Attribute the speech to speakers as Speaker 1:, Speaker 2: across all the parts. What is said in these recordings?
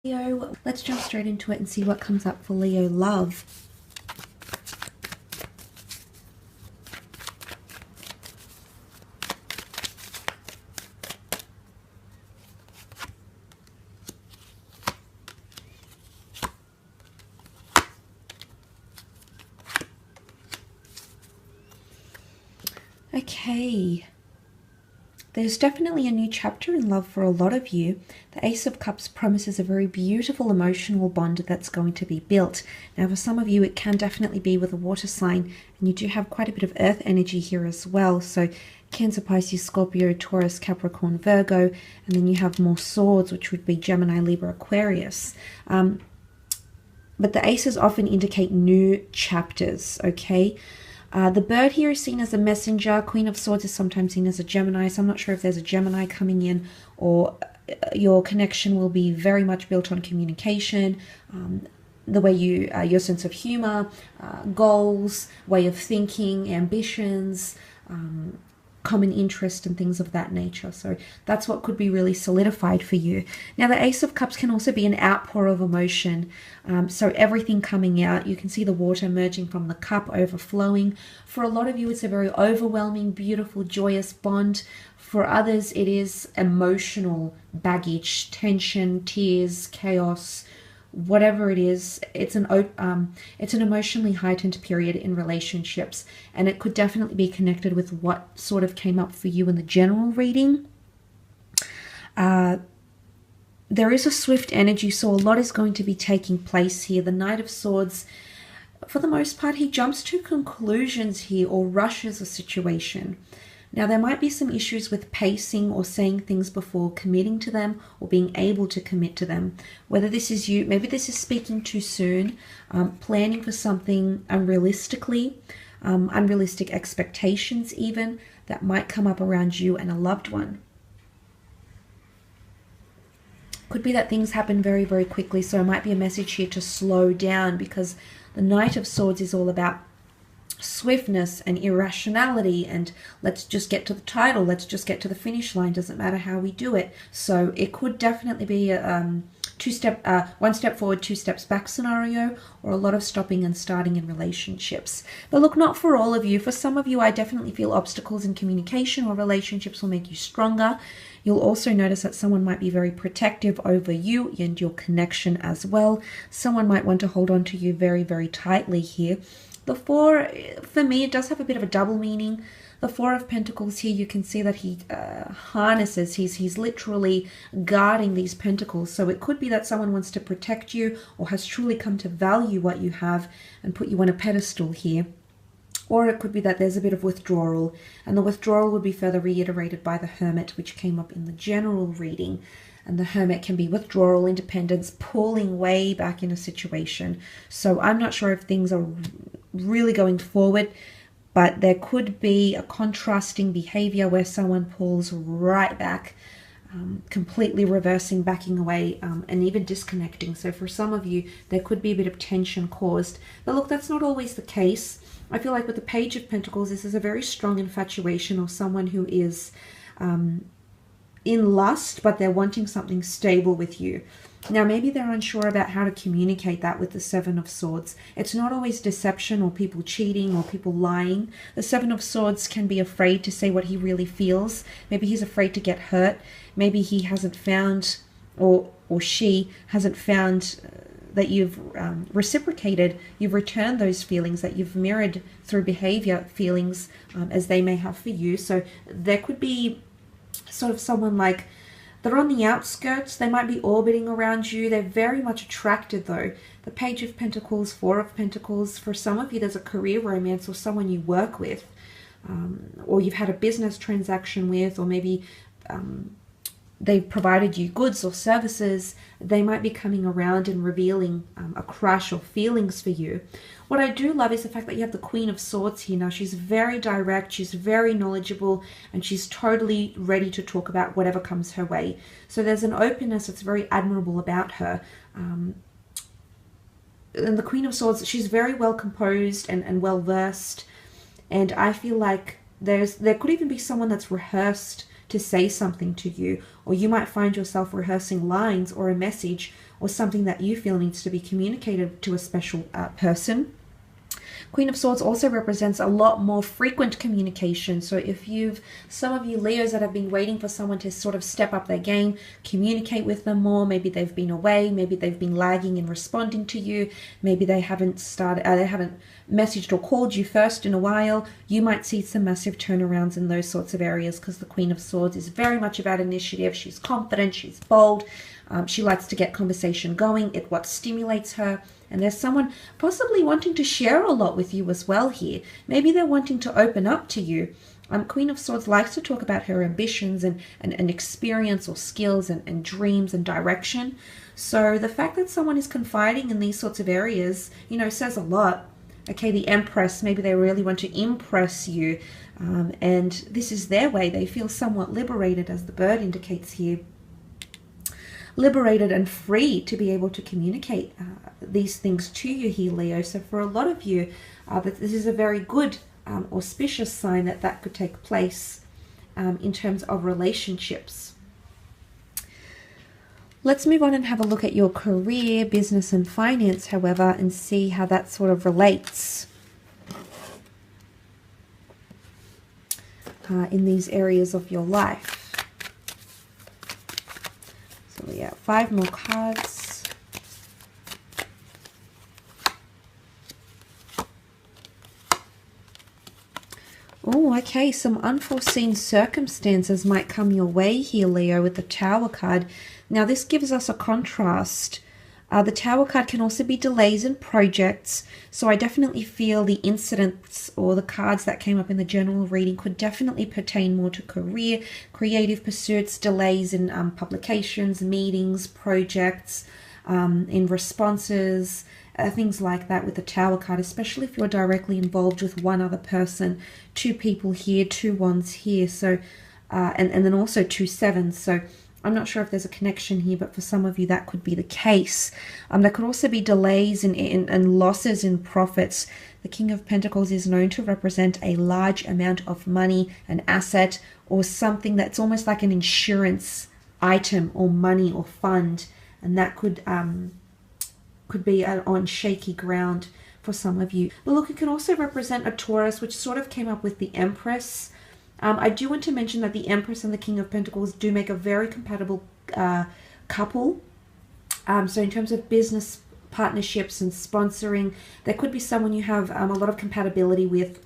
Speaker 1: Leo, let's jump straight into it and see what comes up for Leo love. Okay. There's definitely a new chapter in love for a lot of you. The Ace of Cups promises a very beautiful emotional bond that's going to be built. Now, for some of you, it can definitely be with a water sign, and you do have quite a bit of earth energy here as well. So Cancer, Pisces, Scorpio, Taurus, Capricorn, Virgo, and then you have more swords, which would be Gemini, Libra, Aquarius. But the aces often indicate new chapters, okay? The bird here is seen as a messenger. Queen of Swords is sometimes seen as a Gemini, so I'm not sure if there's a Gemini coming in, or your connection will be very much built on communication, the way you, your sense of humor, goals, way of thinking, ambitions, common interest and things of that nature. So that's what could be really solidified for you. Now, the Ace of Cups can also be an outpour of emotion. So everything coming out, you can see the water emerging from the cup, overflowing. For a lot of you, it's a very overwhelming, beautiful, joyous bond. For others, it is emotional baggage, tension, tears, chaos, whatever it is. It's an emotionally heightened period in relationships, and it could definitely be connected with what sort of came up for you in the general reading. There is a swift energy, so a lot is going to be taking place here. The Knight of Swords, for the most part, he jumps to conclusions here or rushes a situation. Now, there might be some issues with pacing or saying things before committing to them or being able to commit to them. Whether this is you, maybe this is speaking too soon, planning for something unrealistically, unrealistic expectations even, that might come up around you and a loved one. Could be that things happen very, very quickly, so it might be a message here to slow down, because the Knight of Swords is all about swiftness and irrationality, and let's just get to the title, let's just get to the finish line, doesn't matter how we do it. So it could definitely be a one step forward, two steps back scenario, or a lot of stopping and starting in relationships. But look, not for all of you. For some of you, I definitely feel obstacles in communication or relationships will make you stronger. You'll also notice that someone might be very protective over you and your connection as well. Someone might want to hold on to you very, very tightly here. The Four, for me, it does have a bit of a double meaning. The Four of Pentacles here, you can see that he harnesses, he's literally guarding these pentacles. So it could be that someone wants to protect you or has truly come to value what you have and put you on a pedestal here. Or it could be that there's a bit of withdrawal, and the withdrawal would be further reiterated by the Hermit, which came up in the general reading. And the Hermit can be withdrawal, independence, pulling way back in a situation. So I'm not sure if things are really going forward, but there could be a contrasting behavior where someone pulls right back, completely reversing, backing away, and even disconnecting. So for some of you, there could be a bit of tension caused. But look, that's not always the case. I feel like with the Page of Pentacles, this is a very strong infatuation, or someone who is in lust, but they're wanting something stable with you. Now, maybe they're unsure about how to communicate that with the Seven of Swords. It's not always deception or people cheating or people lying. The Seven of Swords can be afraid to say what he really feels. Maybe he's afraid to get hurt. Maybe he hasn't found, or she hasn't found that you've reciprocated, you've returned those feelings, that you've mirrored through behavior feelings as they may have for you. So there could be sort of someone like, they're on the outskirts, they might be orbiting around you, they're very much attracted though. The Page of Pentacles, Four of Pentacles, for some of you there's a career romance or someone you work with, or you've had a business transaction with, or maybe they've provided you goods or services. They might be coming around and revealing a crush or feelings for you. What I do love is the fact that you have the Queen of Swords here. Now, she's very direct, she's very knowledgeable, and she's totally ready to talk about whatever comes her way. So there's an openness that's very admirable about her. And the Queen of Swords, she's very well composed and well versed. And I feel like there could even be someone that's rehearsed to say something to you, or you might find yourself rehearsing lines or a message or something that you feel needs to be communicated to a special person. Queen of Swords also represents a lot more frequent communication. So if some of you Leos that have been waiting for someone to sort of step up their game, communicate with them more, maybe they've been away, maybe they've been lagging in responding to you, maybe they haven't messaged or called you first in a while, you might see some massive turnarounds in those sorts of areas, because the Queen of Swords is very much about initiative. She's confident, she's bold, she likes to get conversation going. It's what stimulates her. And there's someone possibly wanting to share a lot with you as well here. Maybe they're wanting to open up to you. Queen of Swords likes to talk about her ambitions and experience or skills and dreams and direction. So the fact that someone is confiding in these sorts of areas, says a lot. Okay, the Empress, maybe they really want to impress you. And this is their way. They feel somewhat liberated, as the bird indicates here. Liberated and free to be able to communicate these things to you here, Leo. So for a lot of you, this is a very good auspicious sign that could take place in terms of relationships. Let's move on and have a look at your career, business and finance, however, and see how that sort of relates in these areas of your life. So yeah, 5 more cards. Oh, okay, some unforeseen circumstances might come your way here, Leo, with the Tower card. Now, this gives us a contrast. The Tower card can also be delays in projects, so I definitely feel the incidents or the cards that came up in the general reading could definitely pertain more to career, creative pursuits, delays in publications, meetings, projects, in responses, things like that with the Tower card, especially if you're directly involved with one other person. 2 people here, 2 wands here, so and then also 2 sevens. So I'm not sure if there's a connection here, but for some of you that could be the case. There could also be delays and losses in profits. The King of Pentacles is known to represent a large amount of money, an asset, or something that's almost like an insurance item or money or fund, and that could be on shaky ground for some of you. But look, it can also represent a Taurus, which sort of came up with the Empress. I do want to mention that the Empress and the King of Pentacles do make a very compatible couple. So in terms of business partnerships and sponsoring, there could be someone you have a lot of compatibility with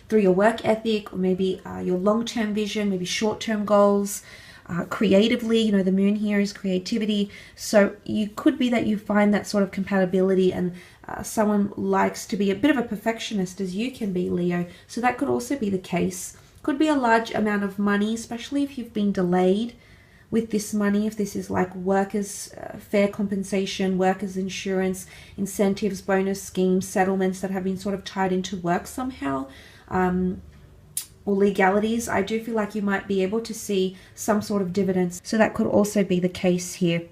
Speaker 1: through your work ethic, or maybe your long-term vision, maybe short-term goals. Creatively, the moon here is creativity. So you could be that you find that sort of compatibility, and someone likes to be a bit of a perfectionist, as you can be, Leo. So that could also be the case. Could be a large amount of money, especially if you've been delayed with this money, if this is like workers' fair compensation, workers' insurance, incentives, bonus schemes, settlements that have been sort of tied into work somehow, or legalities. I do feel like you might be able to see some sort of dividends. So that could also be the case here.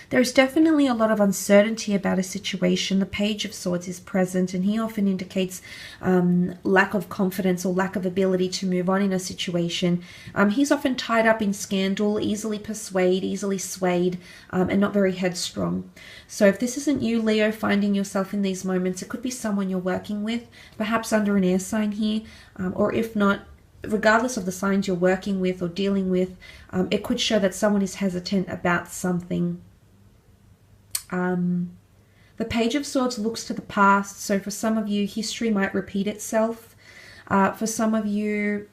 Speaker 1: There's definitely a lot of uncertainty about a situation. The Page of Swords is present, and he often indicates lack of confidence or lack of ability to move on in a situation. He's often tied up in scandal, easily persuaded, easily swayed, and not very headstrong. So if this isn't you, Leo, finding yourself in these moments, it could be someone you're working with, perhaps under an air sign here, or if not, regardless of the signs you're working with or dealing with, it could show that someone is hesitant about something. The Page of Swords looks to the past, so for some of you, history might repeat itself. For some of you,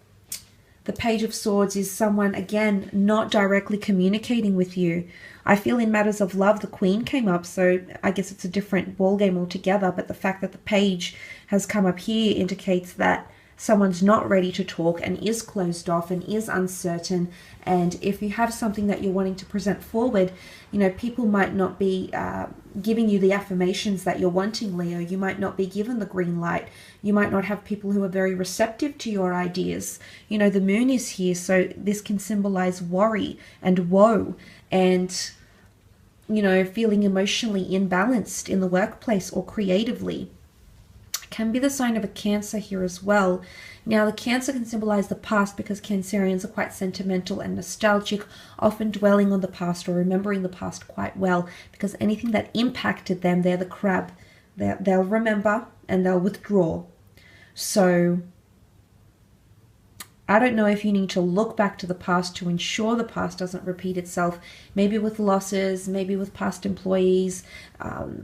Speaker 1: the Page of Swords is someone, again, not directly communicating with you. I feel in matters of love, the Queen came up, so I guess it's a different ballgame altogether, but the fact that the Page has come up here indicates that someone's not ready to talk and is closed off and is uncertain. And if you have something that you're wanting to present forward, people might not be giving you the affirmations that you're wanting, Leo. You might not be given the green light. You might not have people who are very receptive to your ideas. The moon is here, so this can symbolize worry and woe and, feeling emotionally imbalanced in the workplace or creatively. Can be the sign of a Cancer here as well. Now, the Cancer can symbolize the past because Cancerians are quite sentimental and nostalgic, often dwelling on the past or remembering the past quite well, because anything that impacted them, they're the crab. They'll remember and they'll withdraw. So I don't know if you need to look back to the past to ensure the past doesn't repeat itself, maybe with losses, maybe with past employees,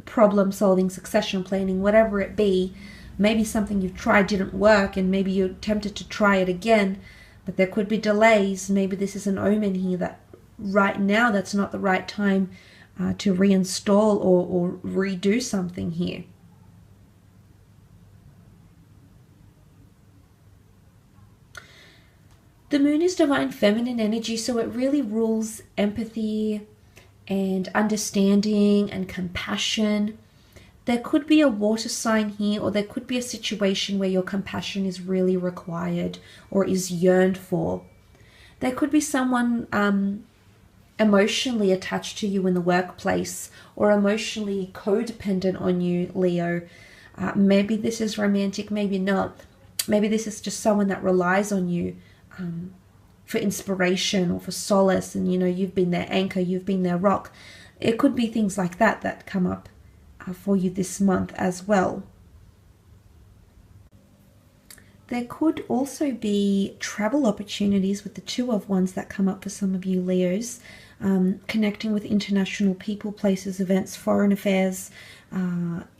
Speaker 1: problem solving, succession planning, whatever it be. Maybe something you've tried didn't work and maybe you're tempted to try it again, but there could be delays. Maybe this is an omen here that right now that's not the right time to reinstall or redo something here. The moon is divine feminine energy, so it really rules empathy and understanding and compassion. There could be a water sign here, or there could be a situation where your compassion is really required or is yearned for. There could be someone emotionally attached to you in the workplace or emotionally codependent on you, Leo. Maybe this is romantic, maybe not. Maybe this is just someone that relies on you for inspiration or for solace, and you've been their anchor, you've been their rock. It could be things like that that come up for you this month as well. There could also be travel opportunities with the Two of Wands that come up for some of you Leos, connecting with international people, places, events, foreign affairs,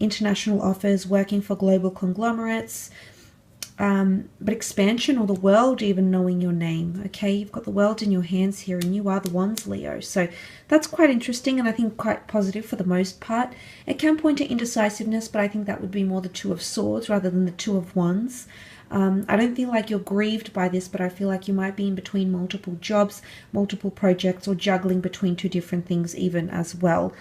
Speaker 1: international offers, working for global conglomerates, but expansion or the world even knowing your name. Okay, you've got the world in your hands here and you are the Wands, Leo. So that's quite interesting and I think quite positive for the most part. It can point to indecisiveness, but I think that would be more the Two of Swords rather than the Two of Wands. I don't feel like you're grieved by this, but I feel like you might be in between multiple jobs, multiple projects, or juggling between two different things even as well.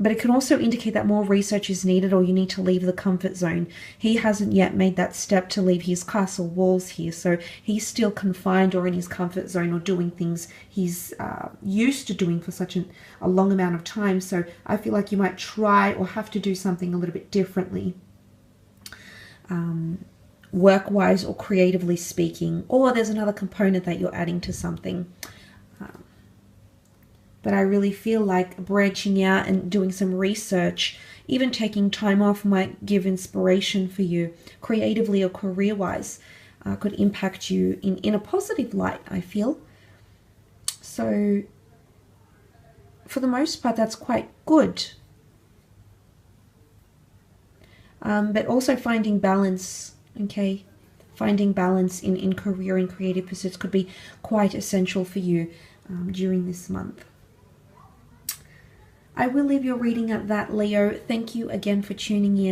Speaker 1: But it can also indicate that more research is needed or you need to leave the comfort zone. He hasn't yet made that step to leave his castle walls here, so he's still confined or in his comfort zone or doing things he's used to doing for such a long amount of time. So I feel like you might try or have to do something a little bit differently, work-wise or creatively speaking. Or there's another component that you're adding to something. But I really feel like branching out and doing some research, even taking time off, might give inspiration for you creatively or career-wise, could impact you in a positive light, I feel. So for the most part, that's quite good. But also finding balance, okay? Finding balance in career and creative pursuits could be quite essential for you during this month. I will leave your reading at that, Leo. Thank you again for tuning in.